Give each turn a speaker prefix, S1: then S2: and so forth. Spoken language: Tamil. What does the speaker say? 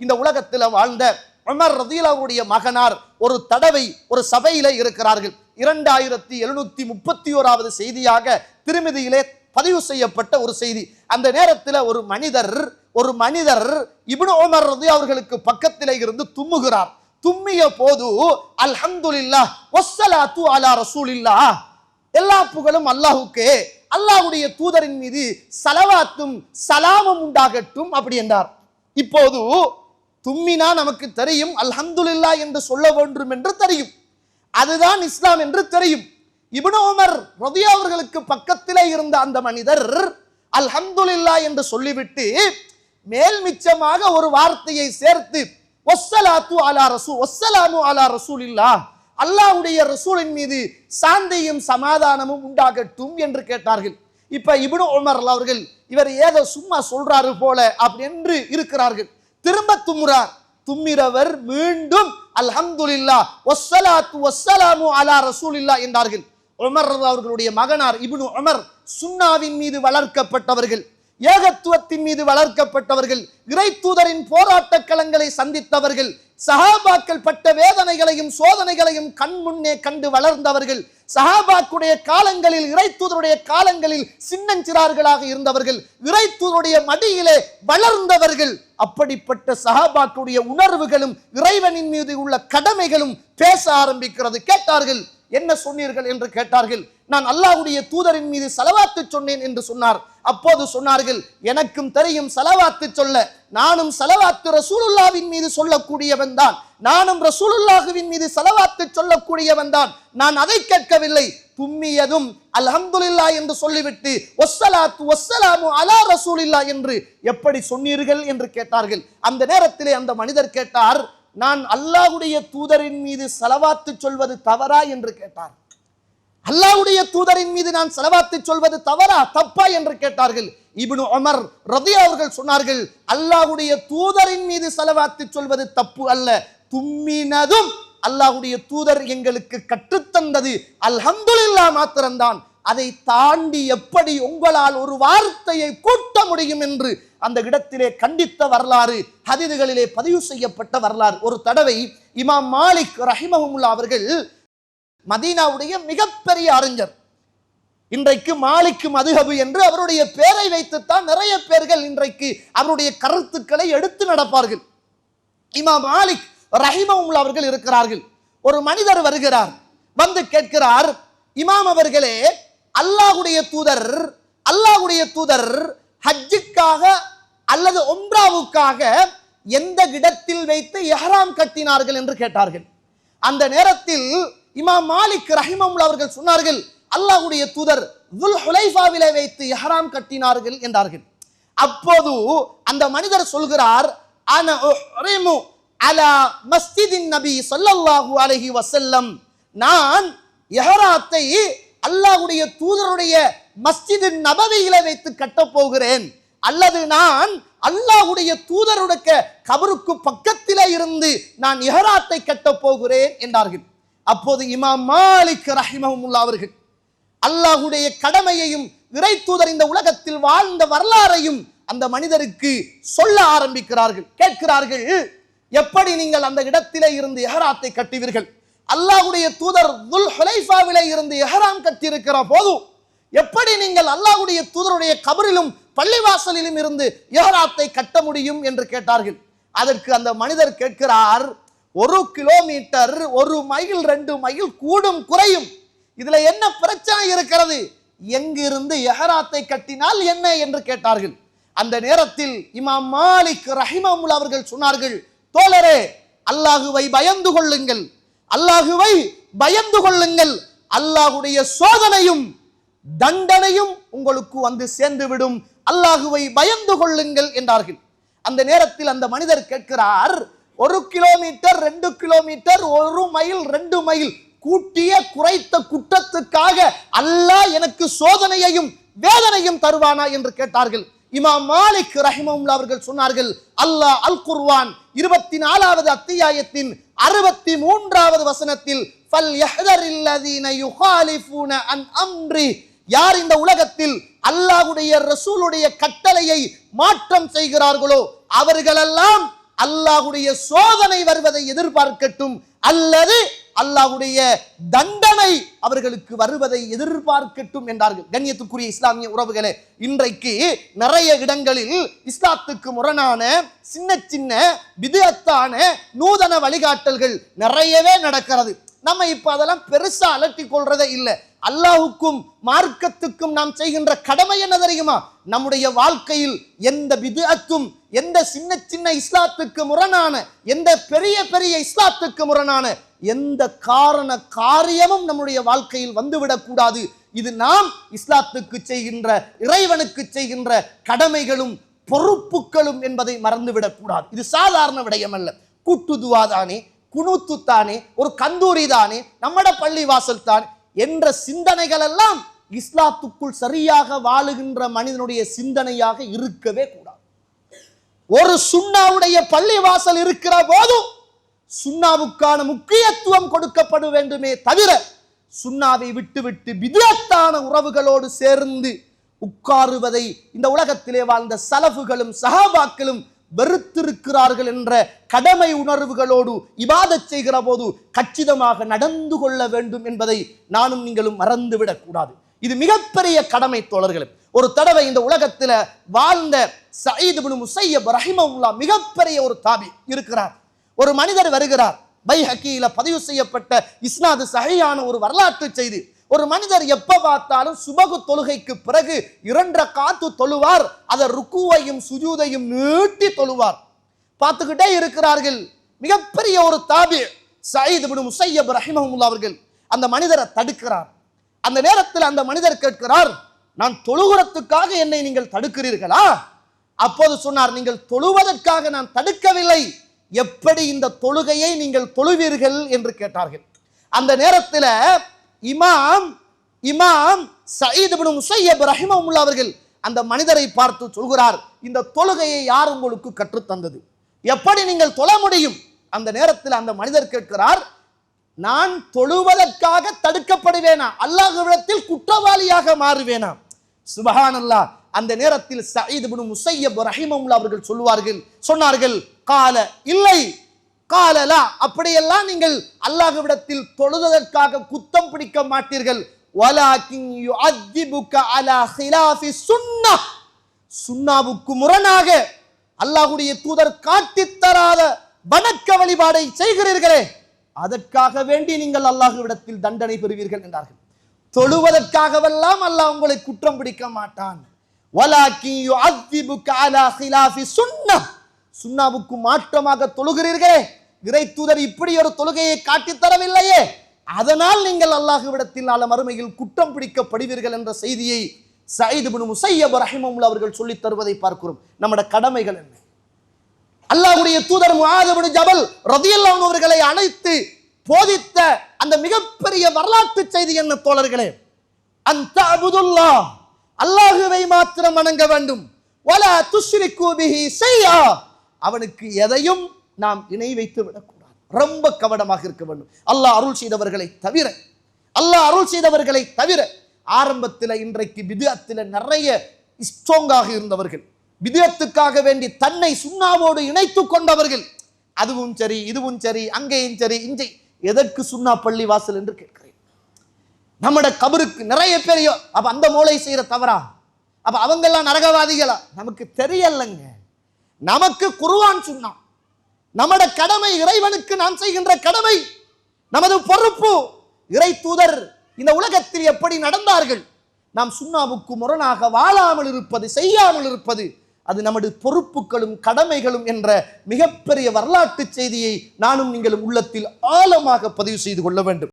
S1: இந்த உலகத்தில் வாழ்ந்த உமர் ரலியல்லாஹுடைய மகனார் ஒரு தடவை ஒரு சபையிலே இருக்கிறார்கள். 2731வது செய்தியாக திருமதியிலே பதிவு செய்யப்பட்ட ஒரு செய்தி. அந்த நேரத்தில் ஒரு மனிதர் இப்னு உமர் ரலியல்லாஹு அவர்களுக்கு பக்கத்திலே இருந்து தும்முகிறார். தும்மிய போது அல்ஹம்துலில்லாஹ் வஸ்ஸலாத்து அலா ரசூலில்லாஹ், எல்லா புகழும் அல்லாஹ்வுக்கே, அல்லாஹ்வுடைய தூதரின் மீது ஸலவாத்தும் ஸலாமும் உண்டாகட்டும் அப்படி என்றார். இப்போது தும்மினா நமக்கு தெரியும் அல்ஹம்துலில்லாஹ் என்று சொல்ல வேண்டும் என்று தெரியும், அதுதான் இஸ்லாம் என்று தெரியும். இப்னு உமர் ரலியல்லாஹு அவர்களுக்கு பக்கத்திலே இருந்த அந்த மனிதர் அல்ஹம்துலில்லாஹ் என்று சொல்லிவிட்டு மேல் மிச்சமாக ஒரு வார்த்தையை சேர்த்து வஸ்ஸலாத்து அலா ரசூல் வஸ்ஸலாமு அலா ரசூலில்லாஹ், அல்லாஹ்வுடைய ரசூலின் மீது சாந்தியும் சமாதானமும் உண்டாகட்டும் என்று கேட்டார்கள். இப்ப இப்னு உமர் அவர்கள் இவர் ஏதோ சும்மா சொல்றாரு போல அப்படி என்று இருக்கிறார்கள். திரும்ப தும்முறார். தும்மிரவர் மீண்டும் அல்ஹம்துலில்லாஹ் வஸ்ஸலாத்து வஸ்ஸலாமு அலா ரசூலில்லாஹ் என்றார்கள். உமர் அவர்களுடைய மகனார் இப்னு உமர் சுன்னாவின் மீது வளர்க்கப்பட்டவர்கள், ஏகத்துவத்தின் மீது வளர்க்கப்பட்டவர்கள், இறை தூதரின் போராட்ட களங்களை சந்தித்தவர்கள், சஹாபாக்கள் பட்ட வேதனைகளையும் சோதனைகளையும் கண் முன்னே கண்டு வளர்ந்தவர்கள், சஹாபாக்குடைய காலங்களில் இறை தூதருடைய காலங்களில் சின்னஞ்சிறார்களாக இருந்தவர்கள், இறை தூதருடைய மடியிலே வளர்ந்தவர்கள். அப்படிப்பட்ட சஹாபாக்குடைய உணர்வுகளும் இறைவனின் மீது உள்ள கடமைகளும் பேச ஆரம்பிக்கிறது. கேட்டார்கள், என்ன சொன்னீர்கள் என்று கேட்டார்கள். நான் அல்லாஹ்வுடைய தூதரின் மீது ஸலவாத்து சொன்னேன் என்று சொன்னார். அப்போது சொன்னார்கள், எனக்கும் தெரியும் ஸலவாத்து சொல்ல, நானும் ஸலவாத்து ரசூலுல்லாஹ்வின் மீது சொல்லக்கூடியவன் தான், நானும் ரசூலுல்லாஹ்வின் மீது ஸலவாத்து சொல்லக்கூடியவன் தான், நான் அதை கேட்கவில்லை. தும்மியதும் அல்ஹம்துலில்லாஹ் என்று சொல்லிவிட்டு வஸ்ஸலாத்து வஸ்ஸலாமு அலா ரசூலில்லாஹ் என்று எப்படி சொன்னீர்கள் என்று கேட்டார்கள். அந்த நேரத்திலே அந்த மனிதர் கேட்டார், நான் அல்லாஹ்வுடைய தூதரின் மீது ஸலவாத்து சொல்வது தவறா என்று கேட்டார். அல்லாஹ்வுடைய தூதரின் மீது நான் ஸலவாத்து சொல்வது தவறா தப்பா என்று கேட்டார்கள். இப்னு உமர் ரலியல்லாஹு அவர்கள் சொன்னார்கள், அல்லாஹ்வுடைய தூதரின் மீது ஸலவாத்து சொல்வது தப்பு அல்ல, தும்மினதும் அல்லாஹ்வுடைய தூதர் எங்களுக்கு கற்றுத்தந்தது அல்ஹம்துலில்லாஹ் மாத்திரம்தான், அதை தாண்டி எப்படி உங்களால் ஒரு வார்த்தையை கூட்ட முடியும் என்று அந்த இடத்திலே கண்டித்த வரலாறு ஹதீதுகளிலே பதிவு செய்யப்பட்ட வரலாறு. ஒரு தடவை இமாம் மாலிக் ரஹிமஹுல்லாஹ் அவர்கள் மதீனாவுடைய மிகப்பெரிய அறிஞர், இன்றைக்கு மாலிக் மதுஹபு என்று அவருடைய பெயரை வைத்துத்தான் நிறைய பேர்கள் இன்றைக்கு அவருடைய கருத்துக்களை எடுத்து நடப்பார்கள். இமாம் மாலிக் ரஹிமஹுல்லாஹ் அவர்கள் இருக்கிறார்கள். ஒரு மனிதர் வருகிறார், வந்து கேட்கிறார், இமாம் அவர்களே, அல்லாஹ்வுடைய தூதர் ஹஜ்ஜுக்காக அல்லது உம்ராவுக்காக எந்த இடத்தில் வைத்து இஹ்ராம் கட்டினார்கள் என்று கேட்டார்கள். அந்த நேரத்தில் இமாம் மாலிக் ரஹிமஹுல்லாஹ் அவர்கள் சொன்னார்கள், அல்லாஹ்வுடைய தூதர் துல் ஹுலைஃபாவிலே வைத்து இஹ்ராம் கட்டினார்கள் என்றார்கள். அப்போது அந்த மனிதர் சொல்கிறார், அன உஹ்ரிமு அலா மஸ்ஜிதின் நபி ஸல்லல்லாஹு அலைஹி வஸல்லம், நான் இஹ்ராத்தை அல்லாஹ்வுடைய தூதருடைய மஸ்ஜிது நபவியிலே வைத்து கட்டப் போகிறேன், அல்லது நான் அல்லாஹ்வுடைய தூதருடைய கபருக்கு பக்கத்திலே இருந்து நான் இஹ்ராத்தை கட்டப் போகிறேன் என்றார்கள். அப்போது இமாம் மாலிக் ரஹிமஹுல்லாஹ் அவர்கள் அல்லாஹ்வுடைய கடமையையும் இறை தூதர் இந்த உலகத்தில் வாழ்ந்த வரலாறையும் அந்த மனிதருக்கு சொல்ல ஆரம்பிக்கிறார்கள். கேட்கிறார்கள், எப்படி நீங்கள் அந்த இடத்திலே இருந்து இஹ்ராத்தை கட்டுவீர்கள்? அல்லாஹ்வுடைய தூதர் துல் ஹுலைஃபாவிலே இருந்து இஹ்ராம் கட்டியிருக்கிற போது எப்படி நீங்கள் அல்லாஹ்வுடைய தூதருடைய கபரிலும் பள்ளிவாசலிலும் இருந்து இஹ்ராத்தை கட்ட முடியும் என்று கேட்டார்கள். அதற்கு அந்த மனிதர் கேட்கிறார், 1 கிலோமீட்டர் 1 மைல் 2 மைல் கூடும் குறையும், இதுல என்ன பிரச்சனை இருக்கிறது? எங்கிருந்து இஹ்ராத்தை கட்டினால் என்ன என்று கேட்டார்கள். அந்த நேரத்தில் இமாம் மாலிக் ரஹிமஹுல்லாஹ் அவர்கள் சொன்னார்கள், தோழரே, அல்லாஹுவை பயந்து கொள்ளுங்கள், அல்லாஹுவை பயந்து கொள்ளுங்கள், அல்லாஹ்வுடைய சோதனையும் தண்டனையும் உங்களுக்கு வந்து சேர்ந்துவிடும், அல்லாஹுவை பயந்து கொள்ளுங்கள் என்றார்கள். அந்த நேரத்தில் அந்த மனிதர் கேட்கிறார், 1 கிலோமீட்டர் 2 கிலோமீட்டர் 1 மைல் 2 மைல் கூட்டிய குறைத்த குற்றத்துக்காக அல்லாஹ் எனக்கு சோதனையையும் வேதனையும் தருவானா என்று கேட்டார்கள். இமாம் மாலிக் ரஹிமஹுல்லாஹ் அவர்கள் சொன்னார்கள், அல்லாஹ் அல் குர்ஆன் 24வது அத்தியாயத்தின் 63வது வசனத்தில் ஃபல்யஹ்தரில்லதீன யுகாலிஃபூன அன் அம்ரி, யார் இந்த உலகத்தில் அல்லாஹ்வுடைய ரசூலுடைய கட்டளையை மாற்றம் செய்கிறார்களோ அவர்களெல்லாம் அல்லாஹ்வுடைய சோதனை வருவதை எதிர்பார்க்கட்டும், அல்லது அல்லாஹ்வுடைய தண்டனை அவர்களுக்கு வருவதை எதிர்பார்க்கட்டும் என்றார்கள். கண்ணியத்துக்குரிய இஸ்லாமிய உறவுகளே, இன்றைக்கு நிறைய இடங்களில் இஸ்லாத்துக்கு முரணான சின்ன சின்ன பித்அத்தான நூதன வழிகாட்டல்கள் நிறையவே நடக்கிறது. நம்ம இப்ப அதெல்லாம் பெருசா அலட்டிக் கொள்றதே இல்லை. அல்லாஹுக்கும் மார்க்கத்துக்கும் நாம் செய்கின்ற கடமை என்ன தெரியுமா? நம்முடைய வாழ்க்கையில் எந்த பித்அத்தும், எந்த சின்ன சின்ன இஸ்லாத்துக்கு முரணான, எந்த பெரிய பெரிய இஸ்லாத்துக்கு முரணான எந்த காரியமும் நம்முடைய வாழ்க்கையில் வந்துவிடக் கூடாது. இது நாம் இஸ்லாத்துக்கு செய்கின்ற, இறைவனுக்கு செய்கின்ற கடமைகளும் பொறுப்புகளும் என்பதை மறந்துவிடக் கூடாது. இது சாதாரண விடயம் அல்ல. கூட்டுதுவா தானே, குனூத்து தானே, ஒரு கந்தூரி தானே, நம்மட பள்ளி வாசல் தான் என்ற சிந்தனைகள் எல்லாம் இஸ்லாத்துக்குள் சரியாக வாழுகின்ற மனிதனுடைய சிந்தனையாக இருக்கவே கூடாது. ஒரு சுன்னாவுடைய பள்ளி வாசல் இருக்கிற போதும் சுன்னாவுக்கான முக்கியத்துவம் கொடுக்கப்பட வேண்டுமே தவிர, சுன்னாவை விட்டுவிட்டு பித்அத்தான உறவுகளோடு சேர்ந்து உட்காருவதை இந்த உலகத்திலே வாழ்ந்த சலஃபுகளும் சஹாபாக்களும் வெறுத்திருக்கிறார்கள் என்ற கடமை உணர்வுகளோடு இபாதத் செய்கிற போது கச்சிதமாக நடந்து கொள்ள வேண்டும் என்பதை நானும் நீங்களும் மறந்துவிடக் கூடாது. இது மிகப்பெரிய கடமை தோழர்களே. ஒரு தடவை இந்த உலகத்தில் வாழ்ந்த சயீத் இப்னு முஸையப் ரஹிமஹுல்லாஹ் மிகப்பெரிய ஒரு தாபி இருக்கிறார். ஒரு மனிதர் வருகிறார். பைஹக்கியில பதிவு செய்யப்பட்ட இஸ்னாது சஹீஹான ஒரு வரலாற்று செய்தி. ஒரு மனிதர் எப்ப பார்த்தாலும் சுபகு தொழுகைக்கு பிறகு 2 ரக்காத்து தொழுவார். அதை ருக்குவையும் சுஜூதையும் நீட்டி தொழுவார். பார்த்துக்கிட்டே இருக்கிறார்கள். மிகப்பெரிய ஒரு தாபி சயீத் இப்னு முஸையப் ரஹிமஹுல்லாஹ் அவர்கள் அந்த மனிதரை தடுக்கிறார். அந்த நேரத்தில் அந்த மனிதர் கேட்கிறார், நான் தொழுகிறதுக்காக என்னை நீங்கள் தடுக்கிறீர்களா? அப்போது சொன்னார், நீங்கள் தொழுவதற்காக நான் தடுக்கவில்லை, எப்படி இந்த தொழுகையை நீங்கள் தொழுவீர்கள் என்று கேட்டார்கள். அந்த நேரத்தில் இமாம் சயீத் இப்னு முஸையப் ரஹிமஹுல்லாஹ் அவர்கள் அந்த மனிதரை பார்த்து சொல்கிறார், இந்த தொழுகையை யார் உங்களுக்கு கற்றுத்தந்தது? எப்படி நீங்கள் தொழ முடியும்? அந்த நேரத்தில் அந்த மனிதர் கேட்கிறார், நான் தொழுவதற்காக தடுக்கப்படுவேனா? அல்லாஹ்விடத்தில் குற்றவாளியாக மாறுவேனா? சுப்ஹானல்லாஹ். அந்த நேரத்தில் சயீத் இப்னு முஸையப் ரஹிமஹுல்லாஹ் அவர்கள் சொன்னார்கள், கால இல்லை, காலலா, அப்படியெல்லாம் நீங்கள் அல்லாஹ்விடத்தில் தொழுவதற்காக குத்தம் பிடிக்க மாட்டீர்கள். வலாகின் யுஅذிபுக அலா খিলাஃபி சுன்னஹ், சுன்னாவுக்கு முரணாக அல்லாஹ்வுடைய தூதர் காட்டித் தராத வணக்க வழிபாடை செய்கிறீர்களே, அதற்காக வேண்டி நீங்கள் அல்லாஹ்விடத்தில் தண்டனை பெறுவீர்கள் என்றார்கள். தொழுவதற்காகவெல்லாம் அல்லாஹ் உங்களை குற்றம் பிடிக்க மாட்டான். வலாகின் யுஅذிபுக அலா খিলাஃபி சுன்னஹ், சுன்னாவுக்கு மாற்றமாக தொழுகிறீர்களே, இறை தூதர் இப்படி ஒரு தொழுகையை காட்டித் தரவில்லையே, அதனால் நீங்கள் அல்லாஹ்விடத்தில் நாளை மறுமையில் குற்றம் பிடிக்கப்படுவீர்கள் என்ற செய்தியை சயீத் இப்னு முஸையப் ரஹிமஹுல்லாஹ் அவர்கள் சொல்லித் தருவதை பார்க்கிறோம். நம்முடைய கடமைகள் என்ன? அல்லாஹ்வுடைய தூதர் முஆத் இப்னு ஜபல் ரலியல்லாஹு அன்ஹு அவர்களை அழைத்து போதித்த அந்த மிகப்பெரிய வரலாற்று செய்தி என்ன தோழர்களே? அன்த அபுதுல்லாஹ், அல்லாஹ்வை மாத்திரம் வணங்க வேண்டும். வலா துஷ்ரிகு பிஹி ஷைஆ, அவனுக்கு எதையும் நாம் இணை வைத்து விடக்கூடாது. ரொம்ப கவனமாக இருக்க வேண்டும். அல்லாஹ் அருள் செய்தவர்களை தவிர ஆரம்பத்தில் இன்றைக்கு பித்அத்தில் நிறைய ஸ்ட்ராங்காக இருந்தவர்கள், பித்அத்துக்காக வேண்டி தன்னை சுன்னாவோடு இணைத்துக் கொண்டவர்கள், அதுவும் சரி இதுவும் சரி அங்கேயும் சரி இங்கே எதற்கு சுன்னா பள்ளி வாசல் என்று கேட்கிறேன். நம்முடைய கபருக்கு நிறைய பேர் அப்ப அந்த மூளை செய்யற தவறா? அப்ப அவங்கெல்லாம் நரகவாதிகளா? நமக்கு தெரியலங்க. நமக்கு குர்ஆன் சுன்னா, நமது கடமை, இறைவனுக்கு நாம் செய்கின்ற கடமை, நமது பொறுப்பு. இறை தூதர் இந்த உலகத்தில் எப்படி நடந்தார்கள், நாம் சுன்னாவுக்கு முரணாக வாழாமல் இருப்பது, செய்யாமல் இருப்பது, அது நமது பொறுப்புகளும் கடமைகளும் என்ற மிகப்பெரிய வரலாற்று செய்தியை நானும் நீங்களும் உள்ளத்தில் ஆழமாக பதிவு செய்து கொள்ள வேண்டும்.